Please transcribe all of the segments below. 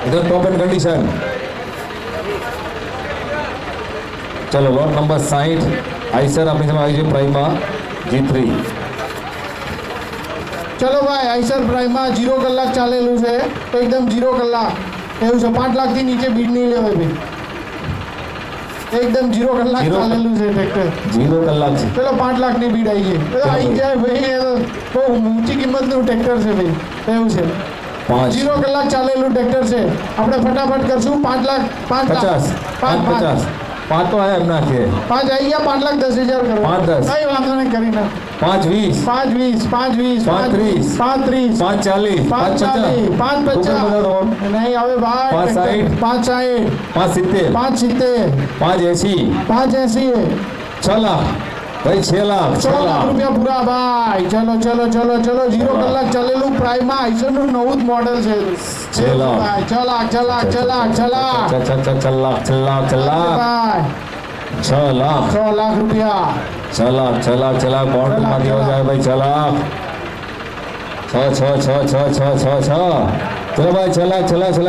इधर top and condition. चलो lot number 60 Eicher अपनी समय आई प्राइमा G3। ચલો ભાઈ આઈસર પ્રાઇમમાં 0 કલાક ચાલેલું છે એકદમ 0 કલાક એવું છે 5 લાખથી નીચે બીડ નહીં લેવાય ભાઈ એકદમ 0 કલાક ચાલેલું છે ટ્રેક્ટર 0 કલાક છે ચલો 5 લાખની બીડ આવી ગઈ આવી જાય ભાઈ એ તો બહુ ઊંચી કિંમતનું ટ્રેક્ટર છે ભાઈ એવું છે 0 કલાક ચાલેલું ટ્રેક્ટર છે આપણે ફટાફટ કરશું 5 લાખ 50 5 तो आया अपना के 5 आई गया 5,10,000 करो 5,10 कई वांधो नहीं करी ना 5,20 5,20 5,20 35 35 5,40 5,40 5,50 नहीं अबे भाई 5,60 5,60 5,70 5,70 5,80 5,80 6 लाख भाई 6 लाख 6 लाख रुपया पूरा भाई चलो चलो चलो चलो 0 કલાક ચાલેલું પ્રાઇમા આઈસરનું નવું જ મોડેલ છે 6 લાખ ભાઈ 6 લાખ 6 લાખ 6 લાખ 6 લાખ 6 લાખ 6 લાખ 6 लाख ભાઈ 6 लाख 6 લાખ રૂપિયા 6 लाख 6 लाख 6 लाख बॉन्ड में दिया जाए भाई 6 लाख 6 चलो भाई 6 लाख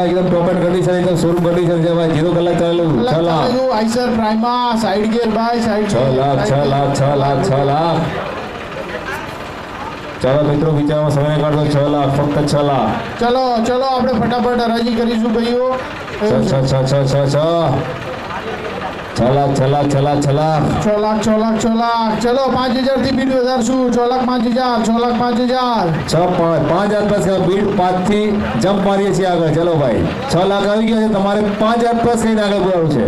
एकदम टॉप एंड कंडीशन एकदम शोरूम कंडीशन है भाई 0 कलाक चालू 6 lakh Eicher prima side gear ભાઈ સાઈડ 6 लाख 6 लाख चलो मित्रों विचार समय काट दो 6 लाख फक्त 6 लाख चलो चलो આપણે ફટાફટ હરાજી કરીશું ભાઈઓ 6 लाख 6 लाख 6 लाख 6 लाख 6 लाख 6 लाख 6 लाख चलो 5,000 થી બીડ વધારશું 6 लाख 5,000 6 लाख 5,000 5,000 प्लस का बीट 5 થી જમ્પ મારીએ છીએ આગળ ચલો ભાઈ 6 લાખ આવી ગયા છે તમારે 5,000 પ્લસ કઈને આગળ બોલાવું છે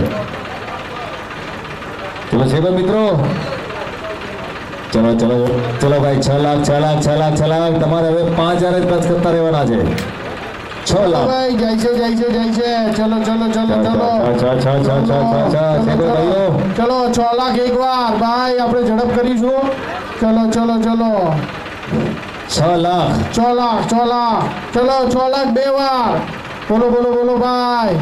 ચલો છે ભાઈ મિત્રો चलो चलो चलो भाई 6 लाख તમારે હવે 5,000 જ પ્લસ કરતા રહેવાના છે 6 लाख ભાઈ જાય છે ચલો ચલો ચલો ચલો ચલો 6 લાખ એક વાર ભાઈ આપણે ઝડપ કરીશું ચલો ચલો ચલો 6 लाख 6 लाख ચલો 6 लाख બે વાર બોલો બોલો બોલો ભાઈ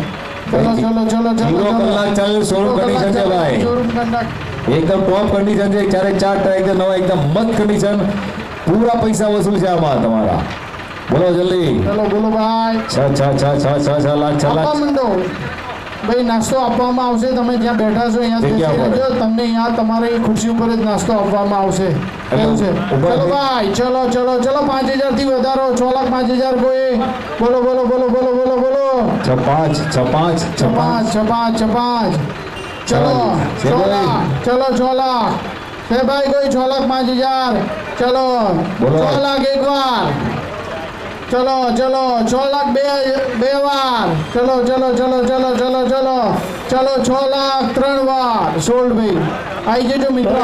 ચલો ચલો ચલો ચલો 0 કલાક ચાલે શોરૂમ કંડીશન છે ભાઈ एकदम टॉप कंडीशन છે ચારે ચાર ટાયર એકદમ નવા એકદમ મસ્ત કંડીશન પૂરા પૈસા વસૂલ છે આમાં તમારા બોલો જલ્દી ચલો બોલો ભાઈ 6 લાખ આપવા માંડો ભાઈ નાસ્તો આપવામાં આવશે તમે જ્યાં બેઠા છો અહીંયા બેસી તમને અહીંયા તમારી ખુરશી ઉપર જ નાસ્તો આપવામાં આવશે એવું છે ચલો ભાઈ ચલો ચલો ચલો 5,000 થી વધારો 6 લાખ 5,000 કોઈ બોલો બોલો બોલો બોલો બોલો બોલો 5 चलो 6 लाख चलो 6 लाख है भाई कोई 6 लाख 5,000 चलो 6 लाख एक बार चलो चलो 6 लाख बे बार चलो चलो चलो चलो चलो चलो चलो 6 लाख 3 बार सोल्ड भाई आई जो मित्र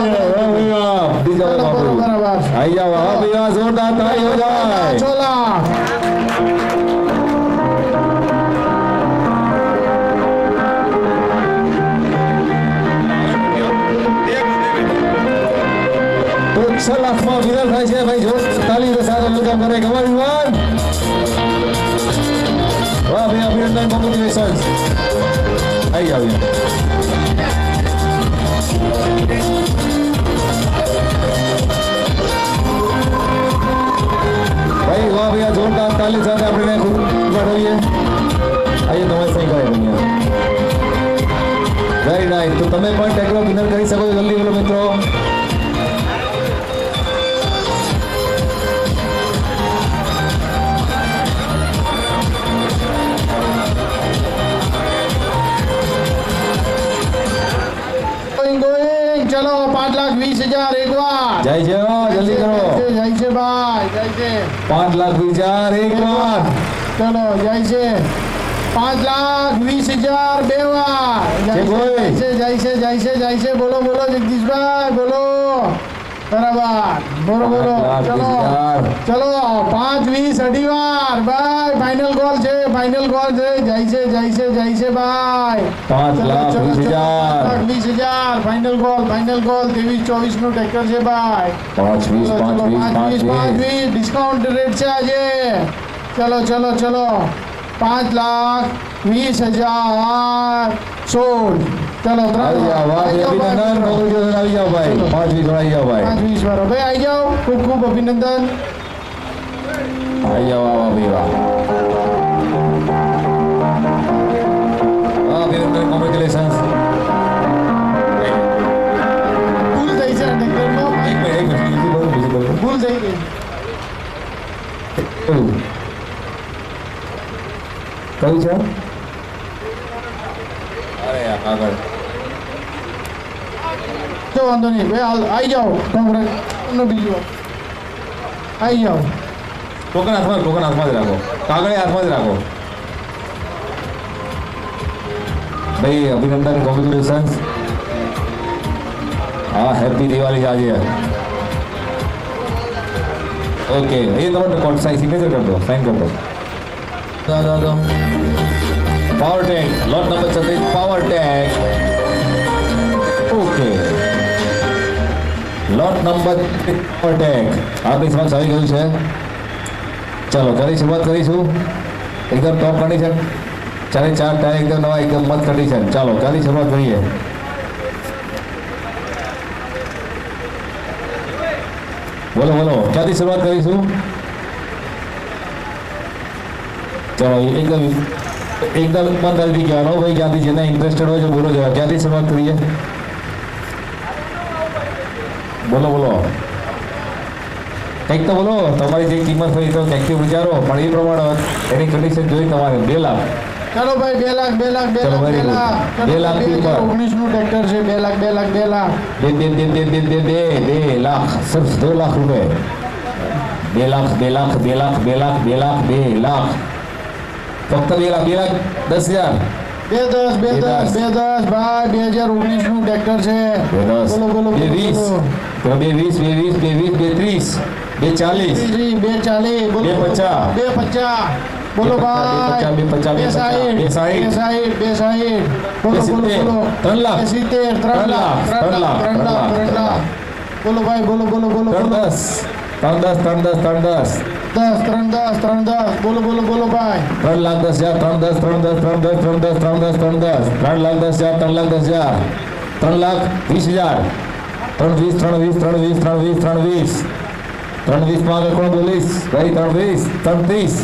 बराबर आई जाओ भैया जोरदार ताली हो जाए 6 लाख तो 6 लाख में विनर થાય છે ભાઈ જો તાલી के साथ वेलकम करे everyone वाह भाई अभिनंदन कांग्रेचुलेशंस आई जाओ भाई वाह भैया जोरदार ताली સાથે આપણે ખૂબ बढ़ाइए आइए તમારે સહી કરે ભૈया વેરી નાઇસ તો તમે પણ ટેગનો વિનર કરી શકો છો જલ્દી બોલો મિત્રો चलो 5,20,000 एक बार जय जय जल्दी करो जय से भाई जय से 5,20,000 एक बार चलो जय से 5,20,000 बे बार जय से बोलो बोलो जगदीश भाई बोलो बराबर बोलो बोलो चलो चलो 5,20 अढ़ी बार भाई फाइनल गोल છે जय से भाई 5,20,000 फाइनल गोल 23-24 નું ટ્રેક્ટર છે ભાઈ 5,20 ડિસ્કાઉન્ટ રેટ છે આજે ચલો ચલો ચલો 5,20,000 સોલ્ડ चलो अभिनंदन आई जाओ भाई 5,20 आई जाओ भाई 5,20 वाला भाई आई जाओ खूब खूब अभिनंदन आई जाओ भैया કયું છે? અરે યાર આગળ તો વાંધો નહીં ભાઈ, આવી જાઓ કોંગ્રેસ બીજું આવી જાઓ. ટોકન હાથમાં જ રાખો, કાગળ હાથમાં જ રાખો. ભાઈ અભિનંદન, કોંગ્રેચ્યુલેશન્સ. હા, હેપી દિવાળી આજે. ઓકે, એ તમારે કોડ સાઇન સિગ્નેચર કરી દો, સાઇન કરી દો. પાવર ટેક લોટ નંબર 36 પાવર ટેક. ઓકે, લોટ નંબર પાવર ટેક આપણી સમક્ષ આવી ગયું છે. ચાલો ચાલી શરૂઆત કરીશું. એકદમ ટોપ કન્ડિશન, 4 ટાયર એકદમ નવા, એકદમ મસ્ત કન્ડિશન. ચાલો ચાલી શરૂઆત કરીએ. બોલો બોલો, ક્યાંથી શરૂઆત કરીશું? ચાલો એકદમ ઈમાનદારીથી કહેવાનો ભાઈ, ક્યાંથી જેને ઇન્ટરેસ્ટેડ હોય છે બોલો જરા, ક્યાંથી શરૂઆત કરીએ? બોલો બોલો, કંઈક તો બોલો. તમારી જે કિંમત હોય તો કંઈકથી વિચારો, પણ એ પ્રમાણે એની કન્ડિશન જોઈ તમારે 2 લાખ. ચાલો ભાઈ 2 લાખ 2 લાખ 2 લાખ 2 લાખ 2019 નું ટ્રેક્ટર છે. 2 લાખ 2 લાખ 2 લાખ 2 લાખ, સિર્ફ 2 લાખ રૂપિયા. 2 લાખ 2 લાખ 2 લાખ 2 લાખ 2 લાખ 2 લાખ, ફક્ત 2 લાખ 2,10,000. 210 ભાઈ, 2019 નું ટ્રેક્ટર છે. બોલો બોલો 220 230 240 બોલો 250 બોલો ભાઈ, 260 બોલો બોલો બોલો 3 લાખ 3 લાખ બોલો ભાઈ, બોલો બોલો બોલો 310 બોલો બોલો બોલો ભાઈ, 3,10,000 3,10,000 3,20,000 320 માં આગળ કોણ બોલીશ ભાઈ? 330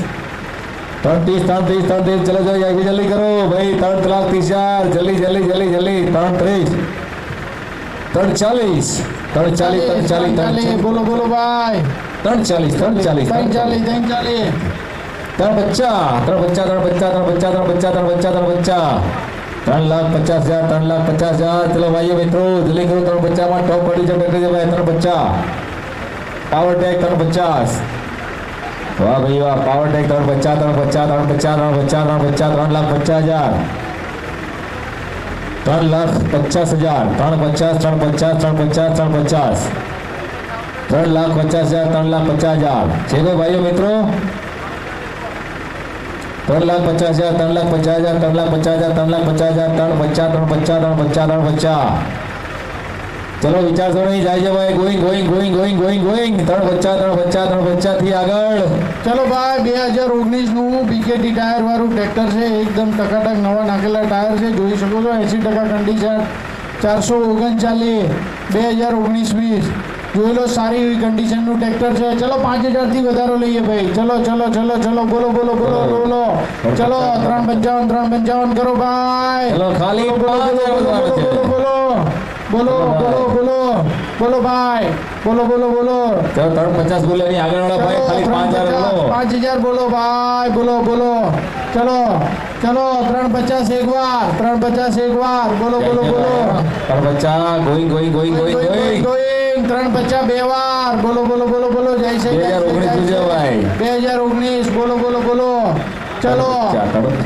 ચલો જાઓ, જલ્દી કરો ભાઈ. 3,30,000 જલ્દી 340 બોલો બોલો ભાઈ, 340 3,50,000 ચલો ભાઈઓ મિત્રો જલ્દી કરો. 350 માં ટોપ પડી છે બેટરી ભાઈ. 350 પાવર ટેક 350. વાહ ભાઈ વાહ, પાવર ટેક 350 3,50,000 3,50,000 3,50,000 છે કોઈ ભાઈઓ મિત્રો? 3,50,000 ચલો વિચારશો નહીં, જાય છે ભાઈ. ગોઈંગ 350 થી આગળ. ચલો ભાઈ 2019 નું બીકેટી ટાયર વાળું ટ્રેક્ટર છે. એકદમ ટકાટક નવા નાખેલા ટાયર છે, જોઈ શકો છો. 80% કન્ડિશન, 439 2019-20 જોઈ લો. સારી એવી કન્ડિશનનું ટ્રેક્ટર છે. ચલો 5,000 થી વધારો લઈએ ભાઈ. ચલો બોલો બોલો બોલો બોલો. ચલો 355 કરો ભાઈ. ચલો ખાલી બોલો બોલો ભાઈ, બોલો બોલો બોલો. ચલો 350 બોલે નહીં, આગળ વાળા ભાઈ ખાલી 5,000 બોલો. 5,000 બોલો ભાઈ, બોલો ચલો 350 એક વાર બોલો 350 ગોઈંગ 350 બે વાર બોલો જય શ્રી 2019 ભાઈ. 2019 બોલો ચલો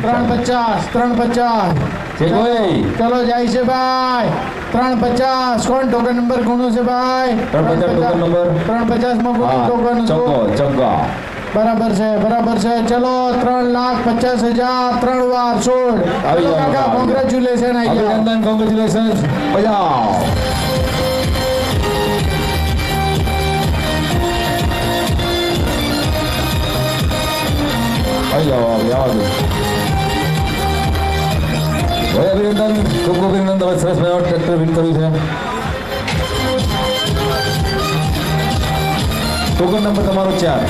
350 છે કોઈ? ચલો જાય છે ભાઈ. 350 કોણ ટોકન નંબર કોનો છે ભાઈ? 350 ટોકન નંબર 350 માં કોનો ટોકન? ચક્કો બરાબર છે. ચલો 3,50,000 3 વાર 16. આવી જાઓ કાકા, કોંગ્રેચ્યુલેશન. અભિનંદન, કોંગ્રેચ્યુલેશન. બજાવ. આવી જાઓ, અભિનંદન, ખૂબ અભિનંદન. તમે સરસ મજાનું ટ્રેક્ટર વિન કર્યું છે. ટોકન નંબર તમારો 4.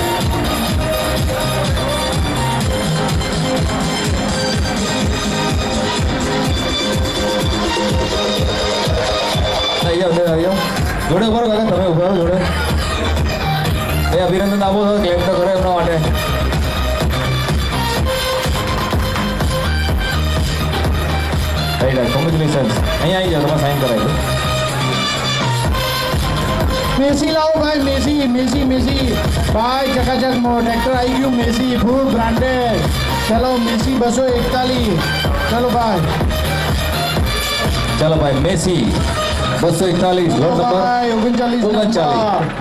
જોડે કરો કાકા, તમે ઉભા રહો જોડે. અભિનંદન આપો છો, ક્લેમ તો કરો એમના માટે. રાઈટ કોંગ્રેચ્યુલેશન્સ અહીંયા આવી જાઓ તમે સાઈન કરાવી દો મેસી લાવો ભાઈ મેસી મેસી મેસી ભાઈ ચકાચક ટ્રેક્ટર આવી ગયું મેસી ફૂલ બ્રાન્ડેડ ચલો મેસી 241 ચલો ભાઈ ચાલો ભાઈ મેસી 241 લોટ નંબર ભાઈ 39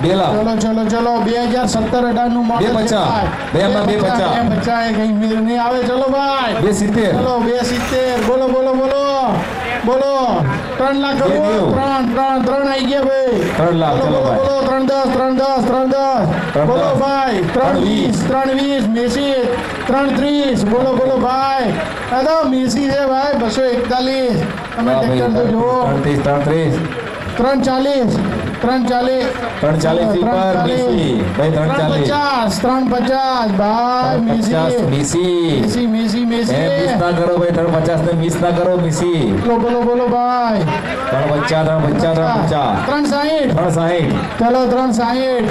2 લાખ ચલો ચલો ચલો 2017-18 નું મોડેલ 250 250 કઈ મેર નહીં આવે ચલો ભાઈ 270 ચલો 270 બોલો બોલો બોલો બોલો 3 લાખ કરો 3 આવી ગયા ભાઈ 3 લાખ ચલો ભાઈ બોલો 310 બોલો ભાઈ 320 મેસી 330 બોલો બોલો ભાઈ આ તો મેસી છે ભાઈ 241 તમે ટ્રેક્ટર તો જુઓ 33 340 340 પર મેસી ભાઈ 340 350 ભાઈ મેસી મેસી એ 20 ના કરો ભાઈ 350 ને 20 ના કરો મેસી બોલો બોલો ભાઈ 350 360 ચલો 360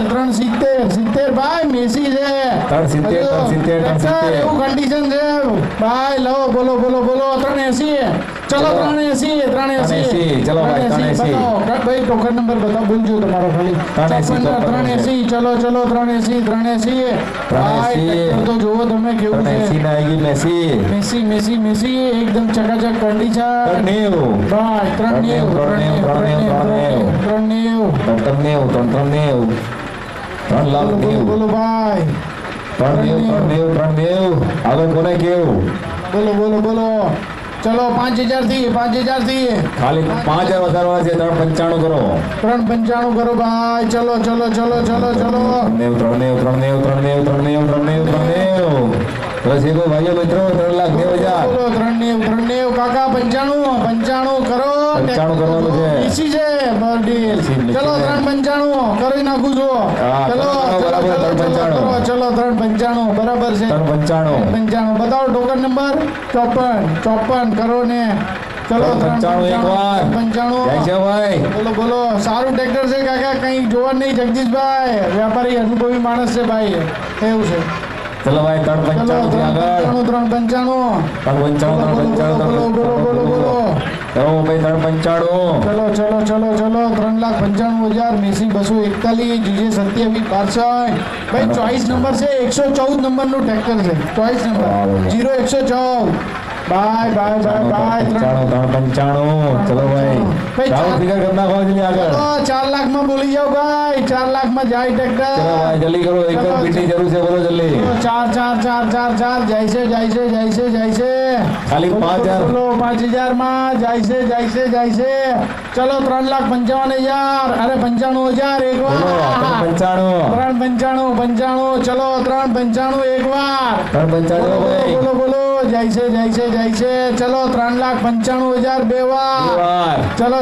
370 ભાઈ મેસી છે 370 એવું કન્ડિશન છે ભાઈ લો બોલો બોલો બોલો 380 ચલો 380 ચલો ભાઈ 380 ભાઈ ટોકન નંબર બતાવો ભૂલજો તમારો ખાલી 380 ચલો 380 ભાઈ ટ્રેક્ટર તો જુઓ તમે કેવું છે મેસી એકદમ ચકાચક કન્ડિશન 90 ભાઈ 390 બોલો ભાઈ 390 આગળ કોને કેવું બોલો ચલો 5000 થી ખાલી 5000 વધારવા છે 395 કરો 395 કરો ભાઈ ચલો 390 બસ એકો ભાઈઓ મિત્રો 3,90,000 390 કાકા 95 કરો 95 કરવાનું છે એસી છે બર્ડીલ ચલો 395 કરી નાખું છો ચલો 395 બરાબર છે 395 બતાવો ટોકન નંબર 54 કરો ને ચલો 395 એકવાર 95 જાય છે ભાઈ બોલો સારું ટ્રેક્ટર છે કાકા કઈ જોવા નહીં જગદીશભાઈ વ્યાપારી અનુભવી માણસ છે ભાઈ એવું છે ચલો ભાઈ 395 થી આગળ 395 બોલો ચલો ભાઈ 395 ચલો 3,95,000 મેસી 241 જીજે 27 પાર્સલ ભાઈ ચોઈસ નંબર છે 114 નંબરનું ટ્રેક્ટર છે ચોઈસ નંબર 0114 બાય 395 ચલો ભાઈ ચાલો ફિગર કરી નાખો જલ્દી આગળ 4 લાખ માં બોલી જાઓ ભાઈ 4 લાખ માં જાય ટ્રેક્ટર ચલો ભાઈ જલ્દી કરો એક જ બીટની જરૂર છે બોલો જલ્દી 4 જાય છે ખાલી 5000 બોલો 5000 માં જાય છે ચલો 3,55,000 અરે 95,000 એક વાર 395 ચલો 395 એક વાર 395 બોલો જાય છે ચલો 3,95,000 બે વાર ચલો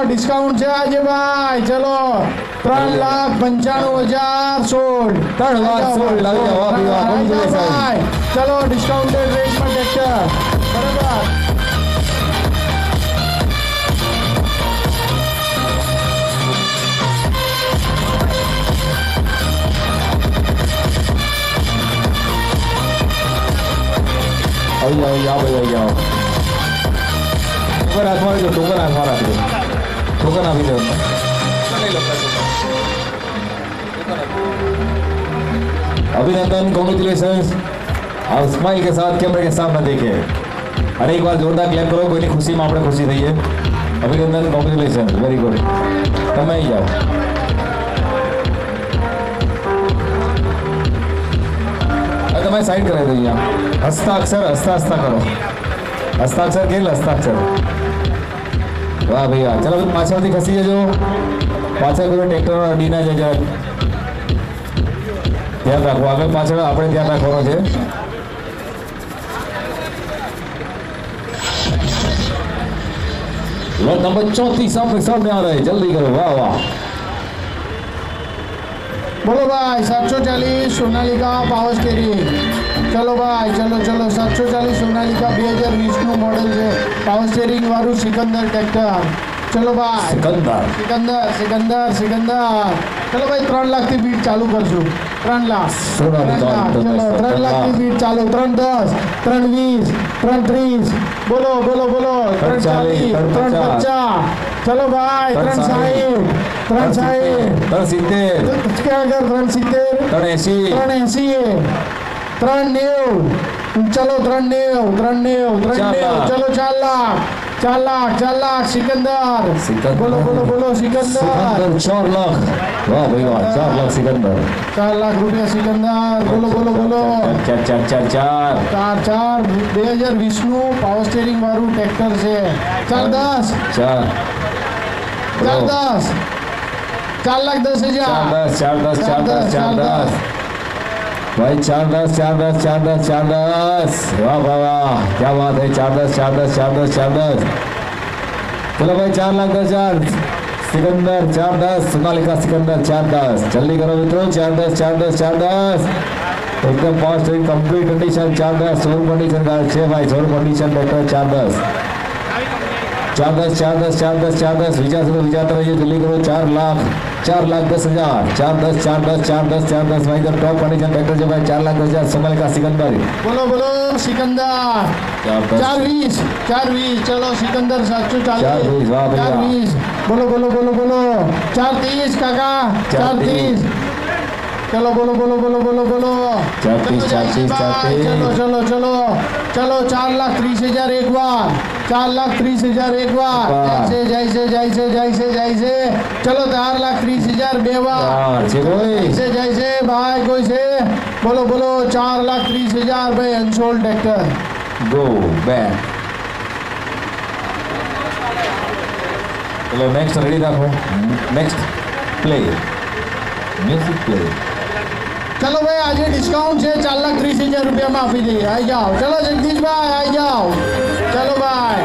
ડિસ્કાઉન્ટ છે આજે ભાઈ ચલો 3,95,000 સોલ્ડ 3 લાખ સોલ્ડ લાવી જાઓ ભાઈ ચલો ડિસ્કાઉન્ટેડ રેટમાં ટ્રેક્ટર બરાબર આવી જાઓ ટોકન હાથમાં રાખજો ટોકન આપી દો अभिनंदन कॉन्ग्रेचुलेशंस आप स्माइल के साथ कैमरे के सामने देखे अरे एक बार जोरदार क्लैप करो कोई खुशी में આપણે खुशी થઈએ અભિનંદન કોંગ્રેચ્યુલેશન વેરી ગુડ તમે આવી જાઓ તમે સાઈડ કરાવી દો અહીંયા હસ્તાક્ષર કરો હસ્તાક્ષર કે હસ્તાક્ષર વાહ ભાઈ વાહ ચલો પાછળથી ખસી જજો પાછળ કોઈ ટ્રેક્ટર અડી ના જાય જરા ધ્યાન રાખો આગળ પાછળ આપણે ધ્યાન રાખવાનું છે લોટ નંબર 34 सामने आ रहा है जल्दी करो वाह वाह बोलो भाई 740 सोनालिका पावर स्टेरिंग चलो भाई चलो 740 सोनालिका 2020 નું મોડેલ છે પાવર સ્ટેરિંગ વાળું સિકંદર ટ્રેક્ટર ચલો ભાઈ સિકંદર સિકંદર ચલો ભાઈ 3 લાખથી બીટ ચાલુ કરશું 3 લાખ સોનાલિકા ચલો 3 લાખથી બીટ ચાલુ 310 320 330 બોલો 340 350 ચલો ભાઈ 360 360 370 ક્યાં આગળ 370 380 380 ચલો 390 ચલો 4 લાખ સિકંદર બોલો સિકંદર સિકંદર 4 લાખ વાહ ભાઈ વાહ 4 લાખ સિકંદર 4 લાખ રૂપિયા સિકંદર બોલો 4 2020 નું પાવર સ્ટેરિંગ વાળું ટ્રેક્ટર છે 410 4 લાખ 10,000 भाई 410 वाह वाह क्या बात है 410 चलो भाई 4,10,000 सिकंदर 410 सोनालिका सिकंदर 410 जल्दी करो मित्रों 410 एकदम फास्ट एंड कंप्लीट कंडीशन 410 सोल कंडीशन का है भाई सोल कंडीशन ट्रैक्टर 410 विचारते रहिए जल्दी करो 4,10,000 410 भाई इधर टॉप कंडीशन ट्रैक्टर जो भाई 4,10,000 सोनालिका सिकंदर बोलो सिकंदर 420 चलो सिकंदर 740 वाह भैया 420 बोलो 430 काका 430 चलो बोलो 430 चलो 4,30,000 एक बार 4,30,000 एक बार जैसे चलो 4,30,000 बे बार जैसे भाई कोई से बोलो 4,30,000 भाई अनसोल्ड ट्रैक्टर गो बैक चलो नेक्स्ट रेडी रखो नेक्स्ट प्ले म्यूजिक प्ले चलो भाई आज डिस्काउंट है 4,30,000 रुपया में आपी दे आई जाओ चलो जगदीश भाई आई जाओ चलो भाई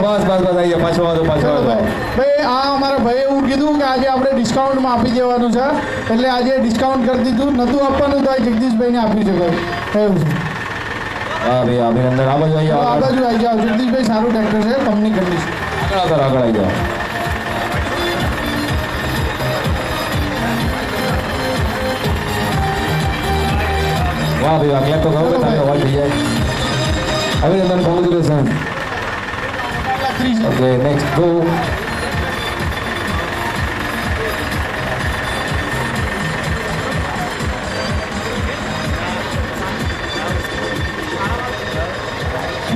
बस आइए पाछो ભાઈ આ અમારા ભાઈએ એવું કીધું કે આજે આપણે ડિસ્કાઉન્ટમાં આપી દેવાનું છે એટલે આજે ડિસ્કાઉન્ટ કરી દીધું નતું આપવાનું તો જગદીશભાઈને આપી શકાય એવું છે હા ભાઈ અભિનંદન આ બાજુ આ બાજુ આવી જાઓ જગદીશભાઈ સારું ટ્રેક્ટર છે કંપની કન્ડિશન આગળ આવી જાઓ વાહ ભાઈ ક્લેપ તો કરો તારે અવાજ થઈ જાય અભિનંદન congratulation okay next go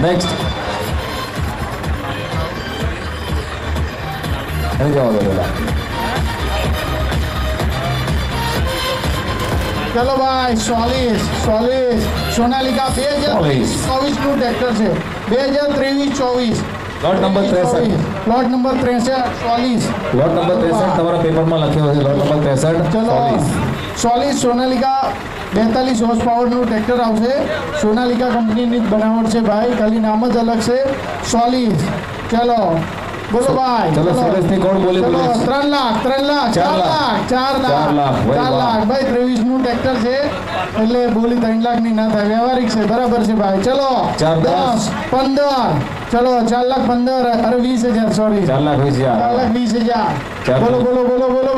next અહીં જાઓ પેલા ચલો ભાઈ 40 સોનાલિકા 2023 નું ટ્રેક્ટર છે 2023-24 લોટ નંબર 63 લોટ નંબર 63 લોટ નંબર 63 તમારા પેપરમાં લખ્યો છે લોટ નંબર 63 ચલો 40 સોનાલિકા 42 હોર્સ પાવરનું ટ્રેક્ટર આવશે સોનાલિકા કંપનીની જ બનાવટ છે ભાઈ ખાલી નામ જ અલગ છે 40 ચલો બોલો ભાઈ ચલો સુરેશની કોણ બોલી ચલો 3 લાખ 4 લાખ ભાઈ 23 નું ટ્રેક્ટર છે એટલે બોલી 3 લાખ ની ના થાય વ્યવહારિક છે બરાબર છે ભાઈ ચલો 10 15 ચલો 4,15,000 અરે 20,000 સોરી 4,20,000 બોલો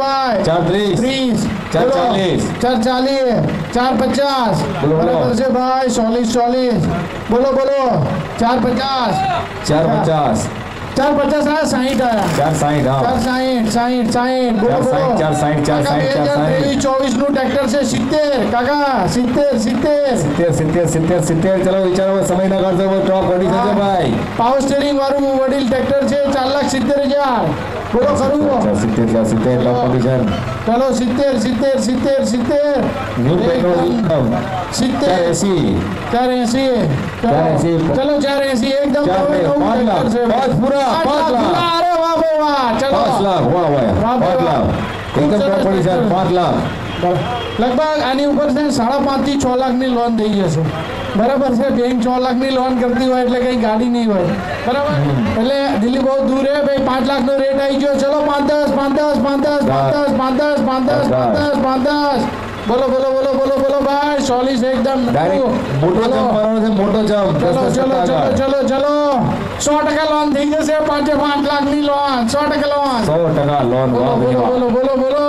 ભાઈ 430 440 450 બરાબર છે ભાઈ 40 બોલો 450 450 આયા 60 આયા 460 બોલો 2023-24 નું ટ્રેક્ટર છે 70 કાકા 70 ચલો વિચારો સમય ના કરશો ટોપ કંડીશન છે ભાઈ પાવર સ્ટીયરિંગ વાળું વડીલ ટ્રેક્ટર છે 4,70,000 બોલો ખરું 70 ટોપ કંડીશન ચલો 70 ન્યુ ટેકનોલોજી 480 ચલો 480 એકદમ 5 લાખ પૂરા 5 લાખ અરે વાહ ભાઈ વાહ ચલો 5 લાખ વાહ 5 લાખ એકદમ ટોપ કંડીશન 5 લાખ લગભગ આની ઉપર છે 5.5 થી 6 લાખની લોન થઈ જશે બરાબર છે બેંક 6 લાખની લોન કરતી હોય એટલે કઈ ગાડી નહીં હોય બરાબર એટલે દિલ્હી બહુ દૂર હે ભાઈ 5 લાખનો રેટ આવી ગયો ચલો 5-10 બોલો બોલો બોલો બોલો બોલો ભાઈ 40 એકદમ ડાયરેક્ટ મોટો જમ્પ મારવાનો છે, મોટો જમ્પ. ચલો ચલો ચલો ચલો ચલો 100% લોન થઈ જશે 5 લાખની લોન 100% લોન 100% લોન. બોલો વાહ ભાઈ બોલો વાહ. બોલો બોલો બોલો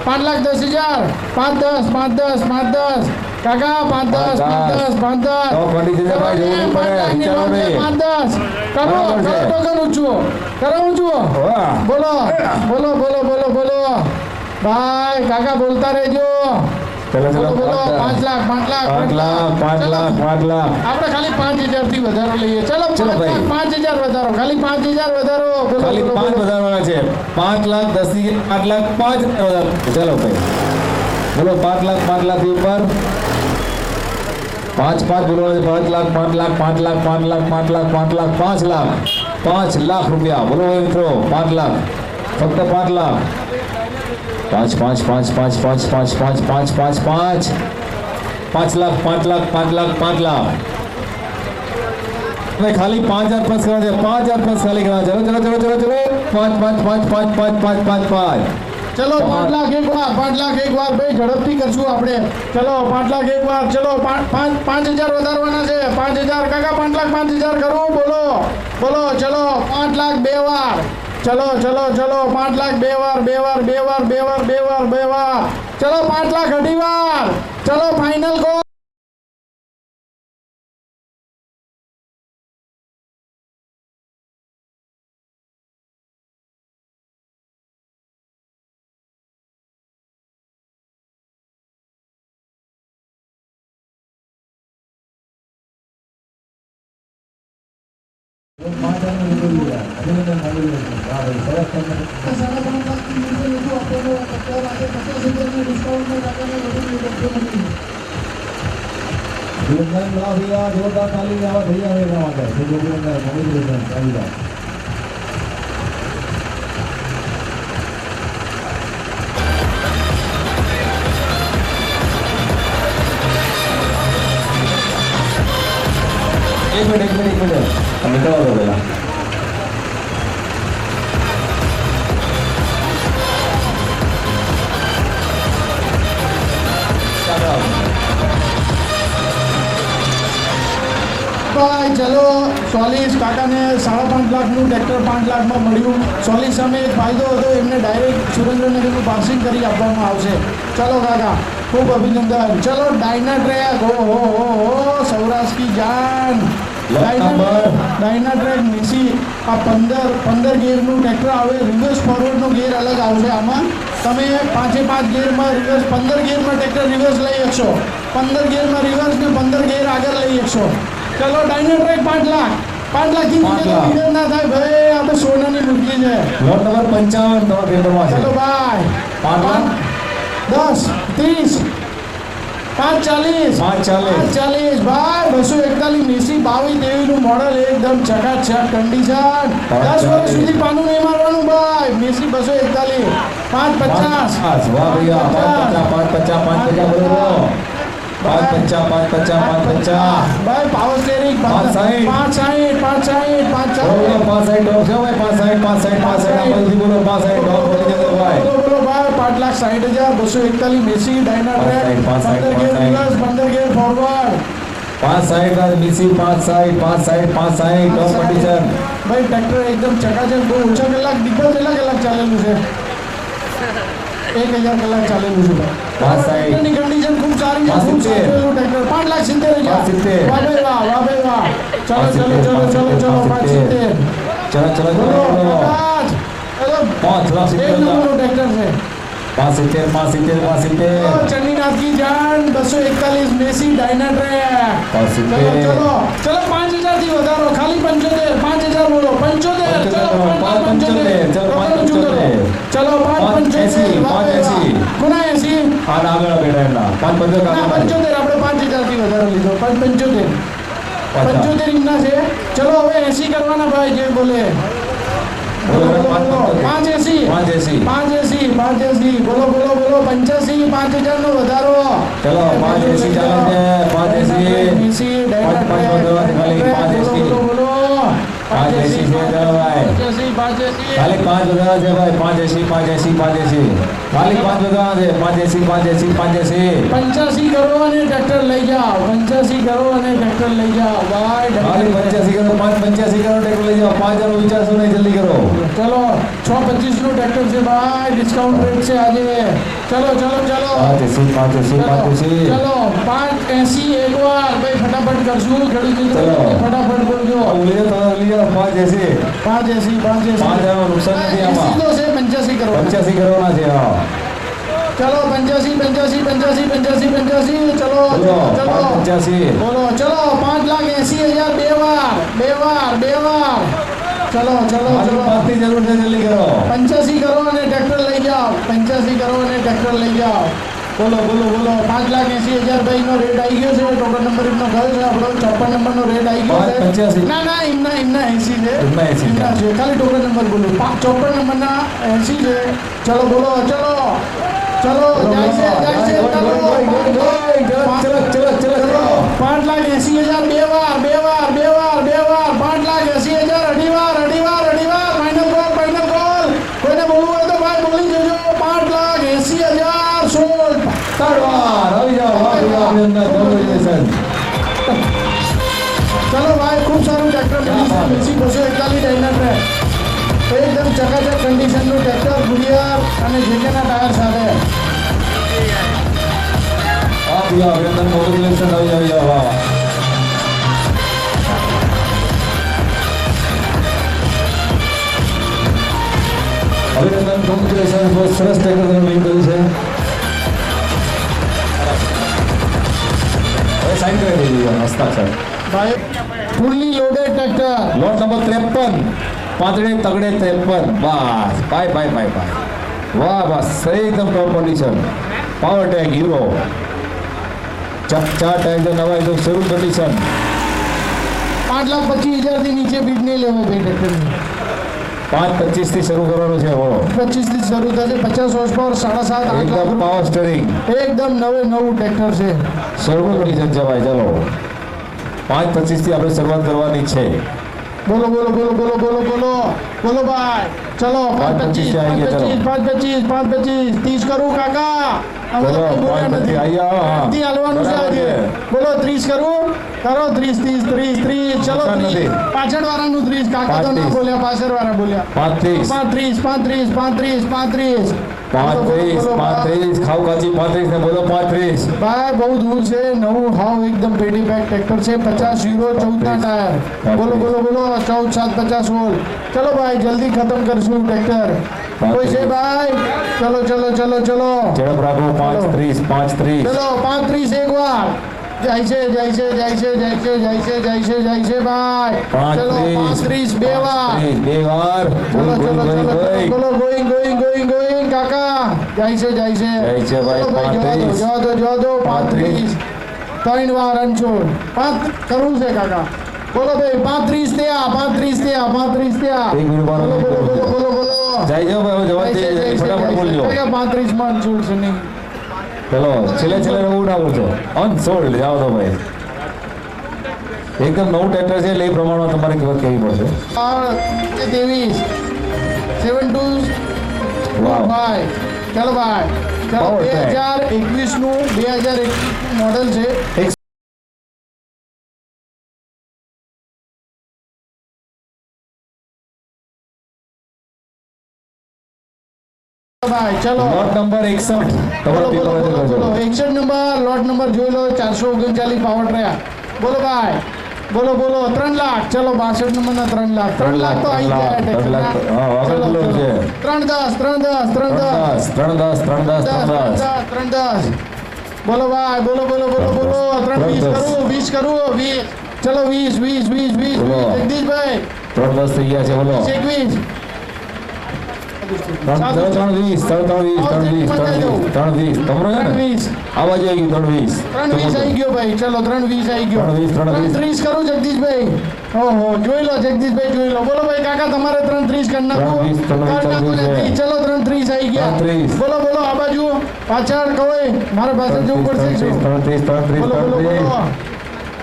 5,10,000 5,10 કાકા 5,10 તો condition છે ભાઈ, જોવું નહીં પડે, વિચારો નહીં. 5,10 કરો બરાબર છે. કરો ટોકન ઊંચું કરો ઊંચું વાહ. બોલો બોલો બોલો બોલો બોલો ભાઈ કાકા બોલતા રહેજો ચલો ચલો બોલો બોલો 5 લાખ 5 લાખ 5 લાખ 5 લાખ 5 લાખ. આપણે ખાલી 5,000 થી વધારો લઈએ ચલો ચલો ભાઈ. 5,000 વધારો ખાલી 5,000 વધારો બોલો, ખાલી બોલો, 5 બોલો. વધારવાના છે. 5 લાખ 10 થી 8 લાખ 5 ચલો ભાઈ બોલો. 5 લાખ 5 લાખ થી ઉપર 5 બોલવાના છે. 5 લાખ 5 લાખ 5 લાખ 5 લાખ 5 લાખ 5 લાખ 5 લાખ 5 લાખ રૂપિયા બોલો મિત્રો. 5 લાખ ફક્ત 5 લાખ 5 5 5 5 5 5 5 5 5 5 5 લાખ 5 લાખ 5 લાખ 5 લાખ. હવે ખાલી 5,000 પ્લસ કરવા છે. 5,000 પ્લસ ખાલી કરવા. ચલો ચલો ચલો ચલો ચલો 5 5 5 5 5 5 5 5. ચલો 5 લાખ એક વાર 5 લાખ એક વાર ભાઈ ઝડપથી કરશું આપણે ચલો 5 લાખ એક વાર ચલો 5,000 વધારવાના છે 5,000 કાકા 5 લાખ 5,000 કરું બોલો બોલો ચલો 5 લાખ બે વાર ચલો ચલો ચલો 5 લાખ બે વાર ચલો 5 લાખ અઢી વાર ચલો ફાઇનલ કો જોરદાર તાલી લેવા થઈ આવે એના માટે. એક મિનિટ તમે કહો તો પેલા ભાઈ ચલો 40 કાકાને 5.5 લાખનું ટ્રેક્ટર 5 લાખમાં મળ્યું 40 સામે એક ફાયદો હતો એમને ડાયરેક્ટ સુરેન્દ્રનગરનું પાસિંગ કરી આપવામાં આવશે ચલો કાકા ખૂબ અભિનંદન ચલો ડાયના ટ્રેક હો સૌરાષ્ટ્ર કી જાન ડાયના ટ્રેક મેસી આ 15 ગિયરનું ટ્રેક્ટર આવે રિવર્સ ફોરવર્ડનો ગિયર અલગ આવશે આમાં તમે 5 ગિયરમાં રિવર્સ 15 ગિયરમાં ટ્રેક્ટર રિવર્સ લઈ શકશો 15 ગિયરમાં રિવર્સ ને 15 ગિયર આગળ લઈ શકશો ચલો ડાયના ટ્રેક 5 લાખ થી નીચે ના થાય ભાઈ આ તો સોનાની મુરગી છે લોટ નંબર 55 તમારા પેપરમાં છે. ચલો ભાઈ 5 લાખ 10 30 540 540 ભાઈ 241 મેસી 22 નું મોડલ એકદમ ચકાચક કન્ડિશન 10 વર્ષ સુધી પાનું નહીં મારવાનું ભાઈ મેસી 241 550 વાહ ભૈયા 550 બોલો 550 ભાઈ પાવર સ્ટેરિંગ 560 બોલો 560 ડોગ છે ભાઈ 560 આ બધી બોલો 560 ડોગ બોલી જતો ભાઈ બોલો ભાઈ 5,60,000 241 Massey Dyna track 15 gear reverse 15 gear forward 560 Massey 560 ડોગ કન્ડિશન ભાઈ ટ્રેક્ટર એકદમ ચકાચક બહુ ઓછા કલાક દીપો કેટલા કલાક ચાલેલું છે 1,000 કલાક ચાલેલું છે ટ્રેક્ટરની કન્ડિશન ખૂબ સારી છે ખૂબ સારું ટ્રેક્ટર 5,70,000 વાહ ભાઈ વાહ ચલો 5,70 ચલો પાંચ લાખ એક નંબરનું ટ્રેક્ટર છે 570 ચંડીનાથ કી જાન 241 મેસી ડાયના ટ્રેક ચલો 5,000 થી વધારો ખાલી 75 5,000 બોલો 75 ચલો 5,75 કોના 80 આગળ બેઠા એમના 5,75 75 આપણે 5,000 થી વધારો લીધો 5,75 75 ઇંચના છે ચલો હવે 80 કરવાના ભાઈ જે બોલે 580 બોલો 85 5,000 નો વધારો ચલો 580 ચાલે છે 580 બોલો 580 છે ચલો ભાઈ 85 ખાલી 5 વધારા છે ભાઈ 580 580 580 ખાલી 5 વધારા છે 580 580 580 85 કરો અને ટ્રેક્ટર લઈ જાઓ 85 કરો અને ટ્રેક્ટર લઈ જાઓ ભાઈ ખાલી 85 કરો 585 કરો ટ્રેક્ટર લઈ જાઓ 5000 વિચારશો નહીં જલ્દી કરો ચલો 625 નું ટ્રેક્ટર છે ભાઈ ડિસ્કાઉન્ટ રેટ છે આજે ચલો ચલો ચલો 580 ચલો 580 એકવાર ભાઈ ફટાફટ કરશું ખેડૂત મિત્રો ચલો. ફટાફટ બોલજો ઉલી જાઓ 580 580 5000 નું નુકસાન નથી આમાં 80 તો છે 85 કરો 85 કરવાના છે હા ચલો 85 ચલો બોલો ચલો 85 બોલો ચલો 5,80,000 બે વાર ચલો ચલો ખાલી ચલો 5 ની જરૂર છે જલ્દી કરો 85 કરો અને ટ્રેક્ટર લઈ જાઓ 85 કરો અને ટ્રેક્ટર લઈ જાઓ બોલો 5,80,000 ભાઈ નો રેટ આવી ગયો છે ટોકન નંબર એમનો ગયો છે આપણો 54 નંબર નો રેટ આવી ગયો છે 85. ના એમના 80 છે એમના 80 એમના છે ખાલી ટોકન નંબર બોલો 54 નંબરના 80 છે ચલો બોલો ચલો જાય છે ચલો 5,80,000 બે વાર 5,80,000 અઢી વાર ફાઇનલ ગોલ કોઈને બોલવું હોય તો ભાઈ બોલી દેજો 5,80,000 સોલ્ડ તરવાર આવી જાઓ અભિનંદન કોંગ્રેચ્યુલેશન ચલો ભાઈ ખૂબ સારું ટ્રેક્ટર બેસી 241 ડાયનર છે એકદમ ચકાચક કન્ડિશનનું ટ્રેક્ટર ગુડિયાર અને જેકેના ટાયર સાથે અભિનંદન કોંગ્રેચ્યુલેશન આવી જાઓ વાહ અભિનંદન કોંગ્રેચ્યુલેશન બહુ સરસ ટ્રેક્ટર તમે વિન કર્યું છે હવે સાઈન કરી દેજો હસ્તાક્ષર ભાઈ fully loaded tractor lot number 53 પાંદડે તગડે 53 બસ બાય વાહ બસ એકદમ ટોપ કન્ડિશન પાવર ટેગ હીરો ચાર ટાયર જો નવા એકદમ શરૂ કન્ડિશન 5,25,000 થી નીચે બીડ નહીં લેવો ભાઈ ટ્રેક્ટરની 525 થી શરૂ કરવાનું છે બોલો 25 થી શરૂ થશે 50 હોર્સ પાવર 7.5 એકદમ પાવર સ્ટીરિંગ એકદમ નવું ટ્રેક્ટર છે શરૂ કન્ડિશન છે ભાઈ ચલો 525 થી આપણે શરૂઆત કરવાની છે બોલો ભાઈ ચલો 5,25 30 કરું કાકા અમે બોલો, તો બોલ્યા 5,25 નથી. આઈ જાઓ, હા. નથી હાલવાનું છે બરાબર આજે છે. બોલો 30 કરું કરો 30 ચલો નુકસાન 30 નથી. પાછળ વાળાનું 30 કાકા તો ના 35. બોલ્યા પાછળ વાળા બોલ્યા 35 35 35 ખાવ કાચી 35 ને બોલો 35 ભાઈ બહુ દૂર છે નવું હાવ એકદમ પેટી પેક ટ્રેક્ટર છે 50 યુરો 14 ના ટાયર બોલો 14 7 50 વોલ્ટ ચલો ભાઈ જલ્દી ખતમ કરશું ટ્રેક્ટર કોઈ છે ભાઈ ચલો ઝડપ રાખો 35 35 ચલો 35 એકવાર જાય છે ભાઈ ચલો 35 બે વાર બે વાર ચલો ગોઈંગ કાકા જાય છે ભાઈ, ચલો 35. જવા દો 35 ત્રણ વાર અંચોડ 5 કરવું છે કાકા બોલો ભાઈ 35 થયા એક મિનિટ બાર બોલો જય જાઓ ભાઈ જવા દે ફટાફટ બોલજો 35 માં અંચોડ છે નહીં ચલો છેલ્લે એવું ના બોલજો અનસોલ્ડ જાઓ તો ભાઈ એકદમ નવું ટ્રેક્ટર છે એટલે એ પ્રમાણમાં તમારે કિંમત કહેવી પડશે 23 72 વાવ. ભાઈ ચલો ભાઈ ચલો Power track. 2021 નું 2021 મોડેલ છે એક ભાઈ ચલો લોટ નંબર 61 તમારો પેપર રજૂ કરજો 61 નંબર લોટ નંબર જોઈ લો 439 પાવર ટ્રેક બોલો ભાઈ બોલો 3 લાખ ચલો 62 નંબરના 3 લાખ 3 લાખ તો આવી ગયા 3 લાખ હા આગળ ચલો, બોલો છે 310 બોલો ભાઈ બોલો 20 કરું 20 ચલો 20 બોલો. જગદીશભાઈ 310 થઈ ગયા છે બોલો 21 320 તમારો છે ને 320 આવાજ આવી ગયું 320 આવી ગયો ભાઈ ચલો 320 આવી ગયો 320. 330 કરું જગદીશભાઈ ઓહો જોઈ લો જગદીશભાઈ જોઈ લો બોલો ભાઈ કાકા તમારે 330 કરી નાખો 330 ચલો 330 આવી ગયા 330. બોલો આ બાજુ પાછળ કહો મારે પાછળ જવું પડશે શું? 33 બોલો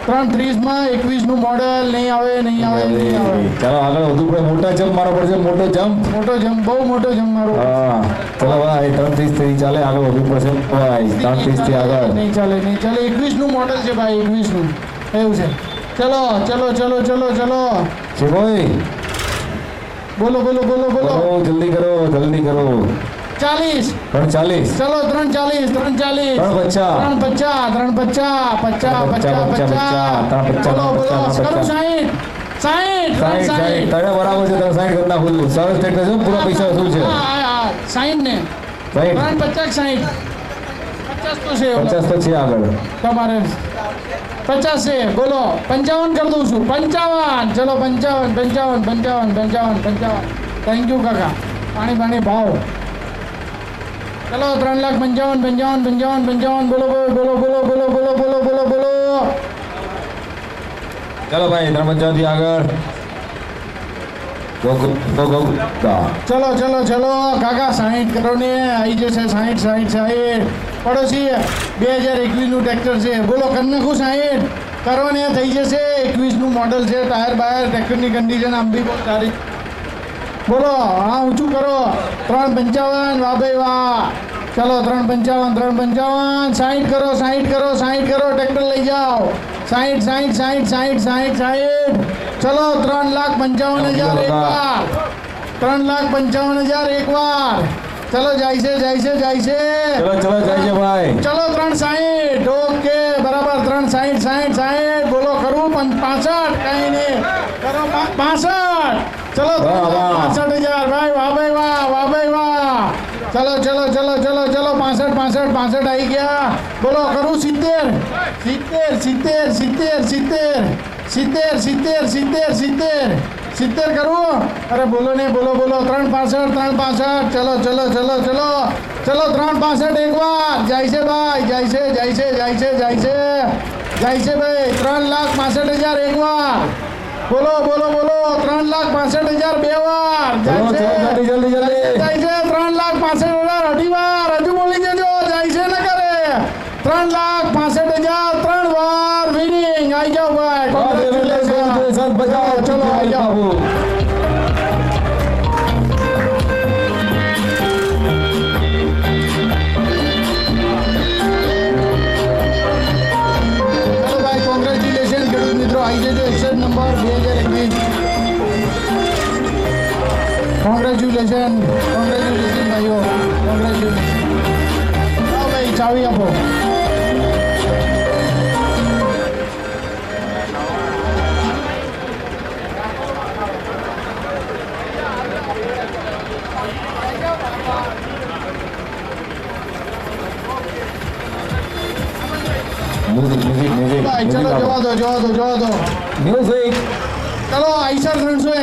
3:30 માં 21 નું મોડલ નહીં આવે નહીં આવે નહીં આવે. ચાલો આગળ વધુ પડે મોટા જમ્પ મારો પડશે મોટો જમ્પ મોટો જમ્પ બહુ મોટો જમ્પ મારો. હા ચલો ભાઈ 3:30 થી ચાલે આગળ વધુ પડશે ભાઈ 3:30 થી આગળ નહીં ચાલે નહીં ચાલે 21 નું મોડલ છે ભાઈ 21 નું એવું છે. ચલો ચલો ચલો ચલો ચલો છે ભાઈ બોલો બોલો બોલો બોલો. જલ્દી કરો 40 3:40 ચલો 3:40 3:40 3:50 ચલો બોલો કરું 60 તને બરાબર છે તમે 60 કરી નાખું છું સરસ ટ્રેક્ટર છે પૂરા પૈસા શું છે 60 ને 60 3:50 60 50 તો છે 50 તો છે આગળ તમારે 50 છે બોલો 55 કરી દઉં છું 55 ચલો 55 થેન્ક યુ કાકા પાણી ભાવ ચલો 3,55,55 બોલો ચાલો ભાઈ 3:50 થી આગળ ગો ચલો કાકા 60 કરો ને આવી જશે 60 પડોશી 2021 નું ટ્રેક્ટર છે બોલો કરી નાખું 60 કરો ને થઈ જશે 21 નું મોડલ છે ટાયર બાયર ટ્રેક્ટરની કન્ડિશન આમ બી બહુ સારી. બોલો હા ઊંચું કરો 3:55 વાહ ભાઈ વાહ ચલો 3:55 60 કરો ટ્રેક્ટર લઈ જાઓ 60 ચલો 3,55,000 એક વાર 3,55,000 એક વાર ચલો જાય છે ચલો જાય છે ભાઈ ચલો 3:60 ઓકે બરાબર 3:60 બોલો કરું 65 કઈ નહીં કરો 65 ચલો 65,000 ભાઈ વાહ ભાઈ વાહ ચલો 65 આવી ગયા બોલો કરું 70 કરું અરે બોલો ને બોલો 365 ચલો 365 એક વાર જાય છે ભાઈ ભાઈ 3,65,000 એક વાર બોલો 3,65,000 બે વાર જાય છે જલ્દી 3,65,000 અઢી વાર હજુ બોલી જજો જાય છે ને કરે 3,65,000 3 વાર વિનિંગ આવી જાઓ ભાઈ ચલો આવી જાઓ કોંગ્રેચ્યુલેશન ખેડૂત મિત્રો આવી જજો 61 નંબર 2021 કોંગ્રેચ્યુલેશન ભાઈઓ કોંગ્રેચ્યુલેશન ભાઈ ચાવી આપો મ્યુઝિક ભાઈ ચલો જોવા દો મ્યુઝિક ચલો આઈસર 300